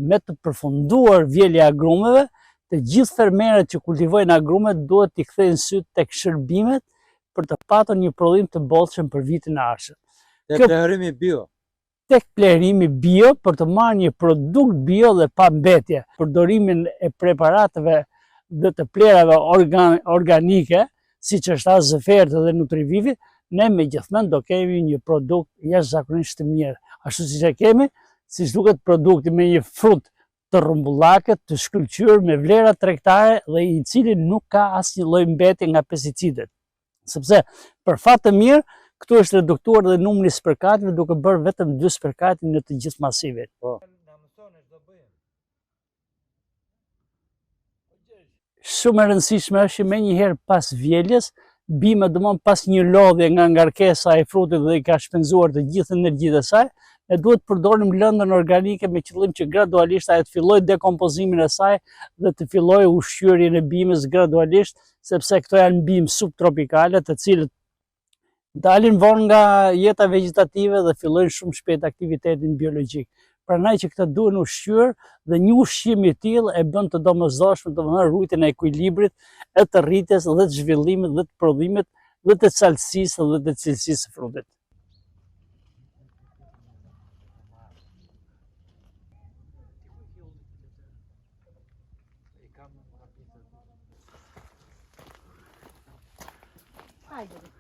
Me të përfunduar vjelja e agrumeve, të gjithë fermerët që kultivojnë agrume duhet t'i kthejnë syt tek shërbimet për të patur një prodhim të bollshëm për vitin e ardhshëm. Tek plehrimi bio. Tek plehrimi bio për të marrë një produkt bio dhe pa mbetje. Përdorimin e preparateve dhe të plerave organike, siç është Azofertë dhe Nutrivivi, ne megjithënë do kemi një produkt jashtëzakonisht të mirë. Ashtu siç e kemi, siç duket produkti me një frut të rrumbullakët, të shkëlqyer me vlera tregtare dhe i cili nuk ka asnjë lloj mbetje nga pesticidet. Sepse për fat të mirë, këtu është reduktuar dhe numri i spërkatëve duke bërë vetëm 2 spërkate në të gjithë masivin. Shumë e rëndësishme është që menjëherë pas vjeljes, bime domon pas një lodhje nga ngarkesa e frutit dhe i ka shpenzuar të gjithë energjitë e saj, ne duhet të përdorim lëndën organike me qëllim që gradualisht ajo të fillojë dekompozimin e saj dhe të fillojë ushqyerjen e bimës gradualisht, sepse këto janë bimë subtropikale, të cilët dalin vonë nga jeta vegetative dhe fillojnë shumë shpejt aktivitetin biologjik. Prandaj që këta duhen ushqyer dhe një ushqim i tillë e bën të domosdoshme, domethënë rujtjen e ekuilibrit, e të rritjes dhe të zhvillimit dhe të prodhimit dhe të cilësisë dhe të cilësisë së frutit. Hajde.